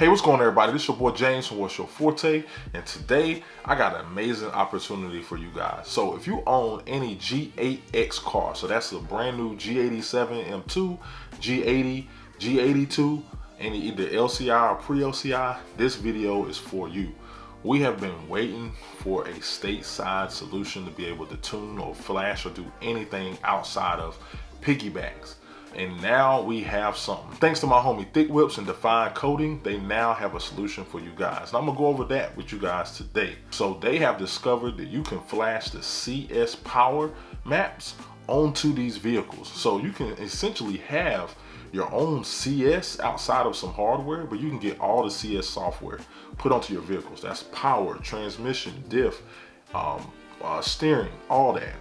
Hey, what's going on, everybody? This is your boy James from What's Your Forte, and today I got an amazing opportunity for you guys. So if you own any G8X car, so that's a brand new G87 M2, G80, G82, any either LCI or pre-LCI, this video is for you. We have been waiting for a stateside solution to be able to tune or flash or do anything outside of piggybacks. And now we have something. Thanks to my homie Thick Whips and Define Coding, they now have a solution for you guys. And I'm gonna go over that with you guys today. So they have discovered that you can flash the CS power maps onto these vehicles. So you can essentially have your own CS outside of some hardware, but you can get all the CS software put onto your vehicles. That's power, transmission, diff, steering, all that.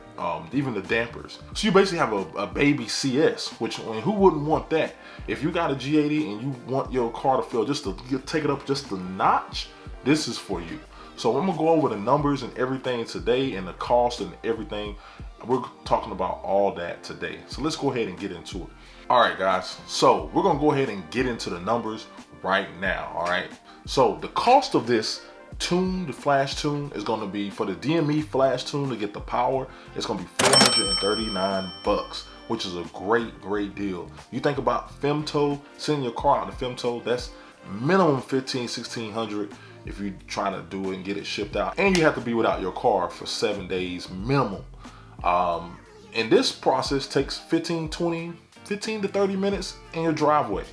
Even the dampers. So you basically have a baby CS, which, I mean, who wouldn't want that? If you got a G80 and you want your car to feel just to take it up just a notch, this is for you. So I'm gonna go over the numbers and everything today and the cost and everything. We're talking about all that today. So let's go ahead and get into it. All right, guys. So we're gonna go ahead and get into the numbers right now. All right. So the cost of this tune, the flash tune, is going to be, for the DME flash tune to get the power, it's going to be $439, which is a great deal. You think about femto, sending your car out to femto, that's minimum $1,500-$1,600 if you try to do it and get it shipped out, and you have to be without your car for 7 days minimum. And this process takes 15 to 30 minutes in your driveway.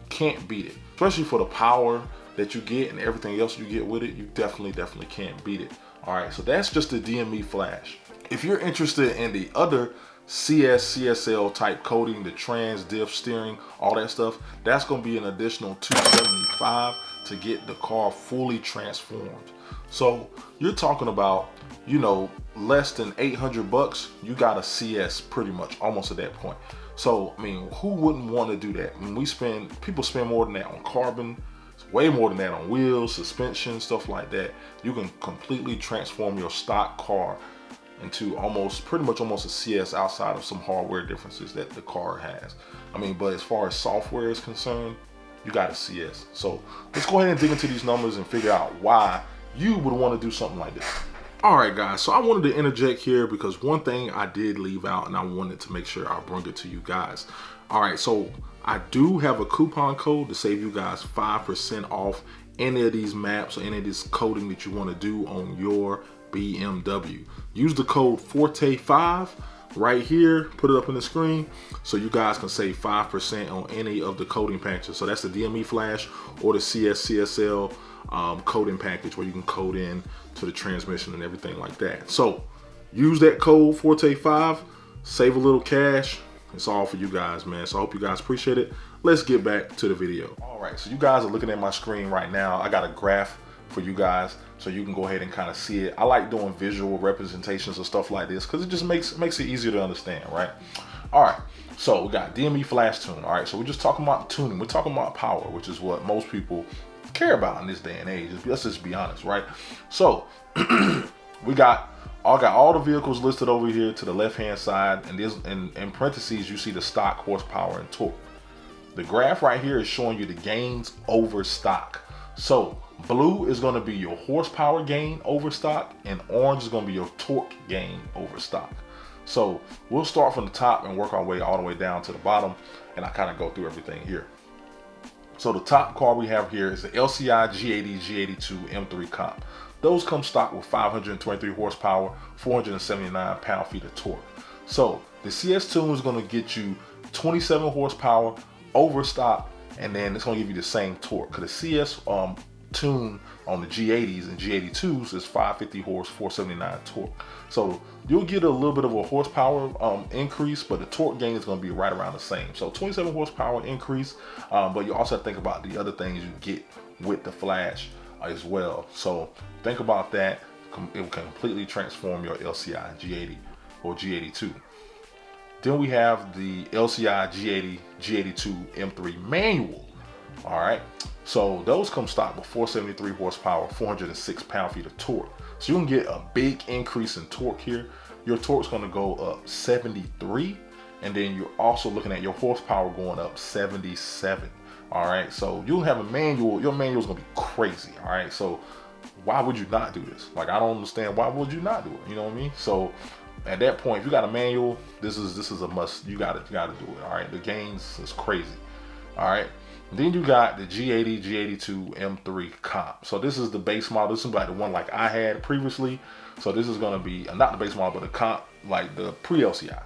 Can't beat it, especially for the power that you get and everything else you get with it. You definitely can't beat it. All right, so that's just the DME flash. If you're interested in the other CS, CSL type coding, the trans, diff, steering, all that stuff, that's gonna be an additional $275 to get the car fully transformed. So you're talking about, you know, less than $800, you got a CS pretty much, almost at that point. So, I mean, who wouldn't want to do that? I mean, people spend more than that on carbon, way more than that on wheels, suspension, stuff like that. You can completely transform your stock car into pretty much almost a CS outside of some hardware differences that the car has. I mean, but as far as software is concerned, you got a CS. So let's go ahead and dig into these numbers and figure out why you would want to do something like this. All right, guys, so I wanted to interject here because one thing I did leave out and I wanted to make sure I bring it to you guys. All right, so I do have a coupon code to save you guys 5% off any of these maps or any of this coding that you want to do on your BMW. Use the code Forte5 right here, put it up on the screen, so you guys can save 5% on any of the coding packages. So that's the DME Flash or the CS CSL coding package where you can code in to the transmission and everything like that. So use that code Forte5, save a little cash. It's all for you guys, man. So I hope you guys appreciate it. Let's get back to the video. All right, so you guys are looking at my screen right now. I got a graph for you guys so you can go ahead and kind of see it. I like doing visual representations of stuff like this because it just makes it easier to understand, right? All right, so we got DME flash tune. All right, so we're just talking about tuning. We're talking about power, which is what most people care about in this day and age. Let's just be honest, right? So we got all the vehicles listed over here to the left hand side, and there's in parentheses you see the stock horsepower and torque. The graph right here is showing you the gains over stock. So blue is going to be your horsepower gain over stock, and orange is going to be your torque gain over stock. So we'll start from the top and work our way all the way down to the bottom, and I kind of go through everything here. So the top car we have here is the LCI G80, G82 M3 comp. Those come stock with 523 horsepower, 479 pound-feet of torque. So the CS tune is going to get you 27 horsepower over stock, and then it's going to give you the same torque. Because the CS tune on the G80s and G82s is 550 horse, 479 torque. So you'll get a little bit of a horsepower increase, but the torque gain is going to be right around the same. So 27 horsepower increase, but you also have to think about the other things you get with the flash as well. So think about that. It will completely transform your LCI G80 or G82. Then we have the LCI G80, G82 M3 manual. All right, so those come stock with 473 horsepower, 406 pound-feet of torque. So you can get a big increase in torque here. Your torque's going to go up 73, and then you're also looking at your horsepower going up 77. All right, so you'll have a manual. Your manual is gonna be crazy. All right, so why would you not do this? Like, I don't understand, why would you not do it? You know what I mean? So at that point, if you got a manual, this is a must. You gotta do it. All right, the gains is crazy. All right, then you got the G80, G82 M3 comp. So this is the base model. This is like the one like I had previously. So this is gonna be not the base model, but the comp, like the pre-LCI.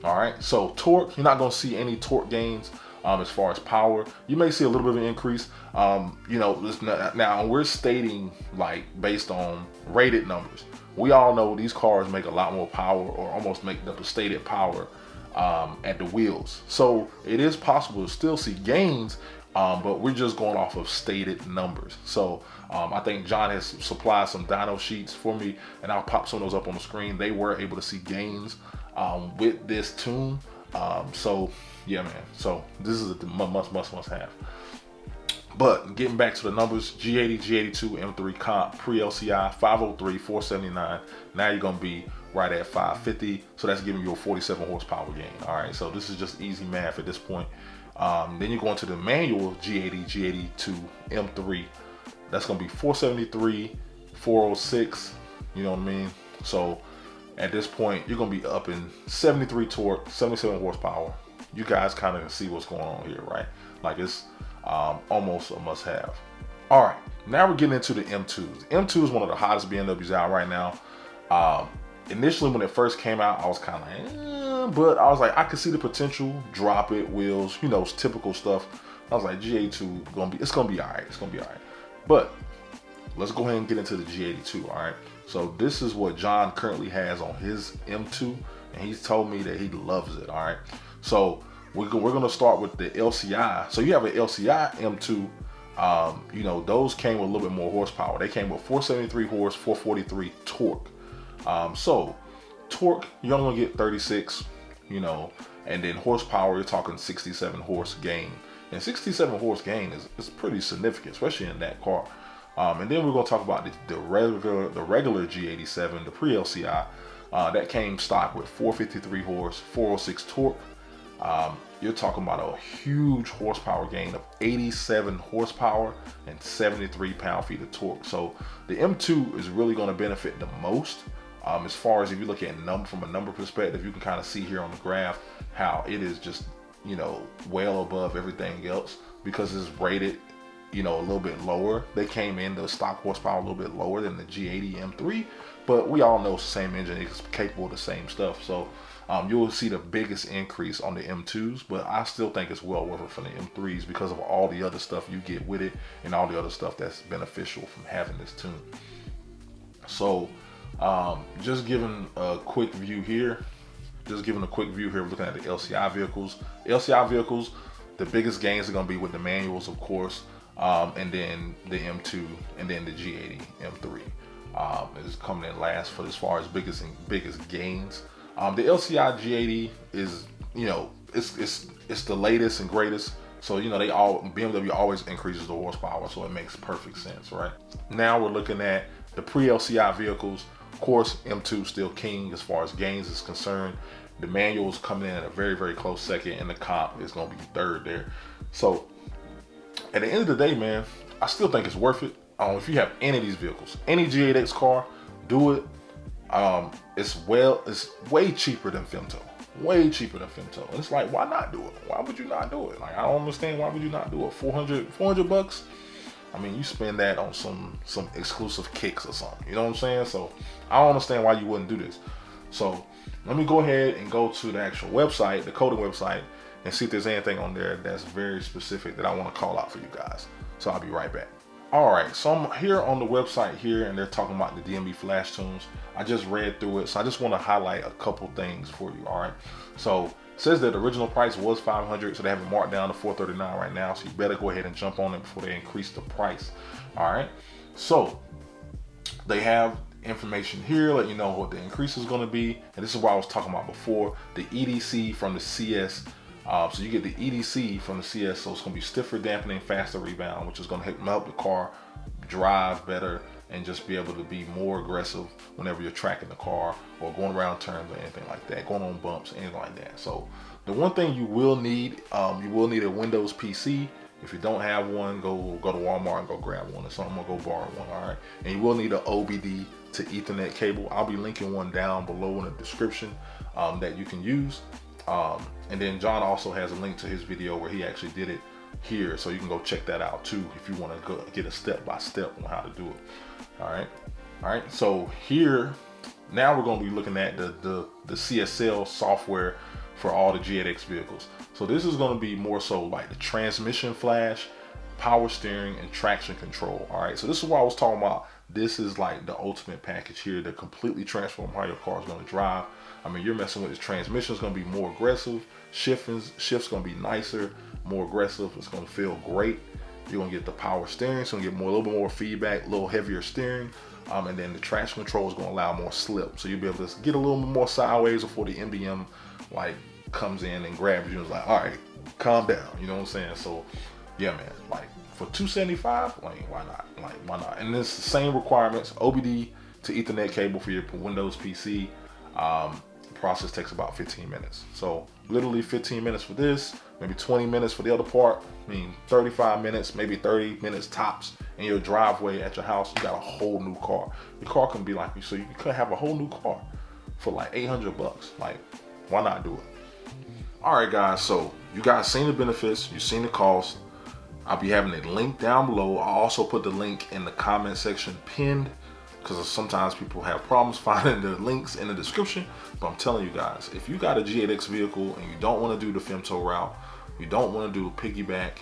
All right, so torque, you're not gonna see any torque gains. As far as power, you may see a little bit of an increase. You know, now we're stating like based on rated numbers. We all know these cars make a lot more power, or almost make the stated power at the wheels. So it is possible to still see gains, but we're just going off of stated numbers. So I think John has supplied some dyno sheets for me, and I'll pop some of those up on the screen. They were able to see gains with this tune. So yeah, man, so this is a must have. But getting back to the numbers, G80, G82 M3 comp, pre-LCI, 503, 479. Now you're gonna be right at 550. So that's giving you a 47 horsepower gain. All right, so this is just easy math at this point. Then you go into the manual G80, G82 M3. That's gonna be 473, 406. You know what I mean? So at this point, you're gonna be up in 73 torque, 77 horsepower. You guys kind of see what's going on here, right? Like, it's almost a must-have. All right, now we're getting into the M2s. M2 is one of the hottest BMWs out right now. Initially, when it first came out, I was kind of like, but I was like, I could see the potential. Drop it, wheels, you know, typical stuff. I was like, G82 it's gonna be all right. It's gonna be all right. But let's go ahead and get into the G82. All right. So this is what John currently has on his M2, and he's told me that he loves it. All right. So we're gonna start with the LCI. So you have an LCI M2. You know, those came with a little bit more horsepower. They came with 473 horse, 443 torque. So torque, you're only gonna get 36, you know, and then horsepower, you're talking 67 horse gain. And 67 horse gain is pretty significant, especially in that car. And then we're gonna talk about the regular G87, the pre-LCI. That came stock with 453 horse, 406 torque. You're talking about a huge horsepower gain of 87 horsepower and 73 pound-feet of torque. So the M2 is really going to benefit the most. As far as if you look at from a number perspective, you can kind of see here on the graph how it is just, you know, well above everything else because it's rated, you know, a little bit lower. They came in the stock horsepower a little bit lower than the G80 M3, but we all know it's the same engine, it's capable of the same stuff. So you'll see the biggest increase on the M2s, but I still think it's well worth it for the M3s because of all the other stuff you get with it and all the other stuff that's beneficial from having this tune. So just giving a quick view here. We're looking at the LCI vehicles. LCI vehicles, the biggest gains are going to be with the manuals, of course, and then the M2, and then the G80 M3 is coming in last for as far as biggest gains. The LCI G80 is, you know, it's the latest and greatest. So, you know, BMW always increases the horsepower, so it makes perfect sense, right? Now we're looking at the pre-LCI vehicles. Of course, M2 still king as far as gains is concerned. The manual is coming in at a very, very close second, and the comp is going to be third there. So at the end of the day, man, I still think it's worth it. If you have any of these vehicles, any G8X car, do it. It's way cheaper than Femto. Way cheaper than Femto. And it's like, why not do it? Why would you not do it? Like, I don't understand, why would you not do it? 400 bucks? I mean, you spend that on some exclusive kicks or something. You know what I'm saying? So I don't understand why you wouldn't do this. So let me go ahead and go to the actual website, the coding website, and see if there's anything on there that's very specific that I want to call out for you guys. So I'll be right back. All right, so I'm here on the website here, and they're talking about the DME Flash tunes. I just read through it, so I just want to highlight a couple things for you. All right, so it says that the original price was $500, so they have it marked down to $439 right now. So you better go ahead and jump on it before they increase the price. All right, so they have information here, let you know what the increase is going to be, and this is what I was talking about before. The EDC from the CS. So you get the EDC from the CS, so it's going to be stiffer dampening, faster rebound, which is going to help the car drive better and just be able to be more aggressive whenever you're tracking the car or going around turns or anything like that, going on bumps, anything like that. So the one thing you will need a Windows PC. If you don't have one, go to Walmart and go grab one or something, or go borrow one, all right? And you will need an OBD to Ethernet cable. I'll be linking one down below in the description that you can use. And then John also has a link to his video where he actually did it here, so you can go check that out too if you want to go get a step-by-step on how to do it. All right, so here now we're going to be looking at the CSL software for all the G8X vehicles. So this is going to be more so like the transmission flash, power steering, and traction control. All right, so this is what I was talking about. This is like the ultimate package here to completely transform how your car is going to drive. I mean, you're messing with this transmission. Is going to be more aggressive. Shift's going to be nicer, more aggressive. It's going to feel great. You're going to get the power steering, so you're going to get a little bit more feedback, a little heavier steering. And then the traction control is going to allow more slip. So you'll be able to get a little bit more sideways before the NBM like comes in and grabs you and is like, all right, calm down. You know what I'm saying? So yeah, man, like for $275, like why not? Like why not? And it's the same requirements, OBD to Ethernet cable for your Windows PC. Process takes about 15 minutes. So literally 15 minutes for this, maybe 20 minutes for the other part. I mean, 35 minutes, maybe 30 minutes tops in your driveway at your house. You got a whole new car. Your car can be like, so you could have a whole new car for like 800 bucks. Like, why not do it? All right, guys. So you guys seen the benefits, you've seen the cost. I'll be having a link down below. I'll also put the link in the comment section pinned, because sometimes people have problems finding the links in the description. But I'm telling you guys, if you got a G8X vehicle and you don't want to do the femto route, you don't want to do piggyback,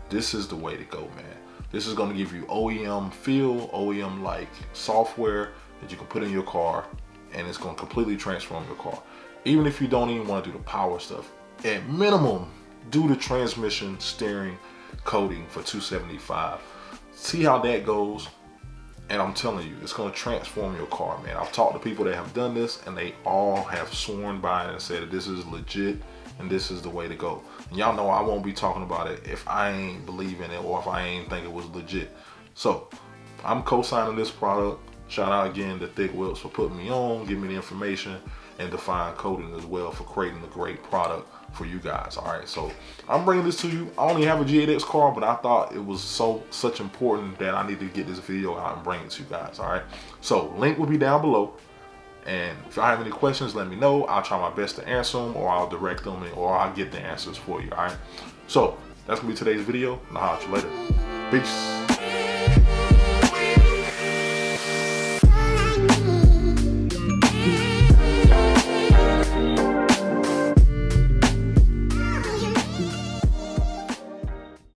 this is the way to go, man. This is going to give you OEM feel, OEM like software that you can put in your car, and it's going to completely transform your car. Even if you don't even want to do the power stuff, at minimum, do the transmission steering coating for $275. See how that goes. And I'm telling you, it's going to transform your car, man. I've talked to people that have done this, and they all have sworn by it and said that this is legit and this is the way to go. And y'all know I won't be talking about it if I ain't believe in it or if I ain't think it was legit. So I'm co-signing this product. Shout out again to Thick Whips for putting me on, giving me the information, and Define Coding as well for creating a great product for you guys. All right, so I'm bringing this to you. I only have a G8X car, but I thought it was such important that I need to get this video out and bring it to you guys. All right, so link will be down below, and if y'all have any questions, let me know. I'll try my best to answer them, or I'll direct them, or I'll get the answers for you. All right, so that's gonna be today's video, and I'll holler at you later. Peace.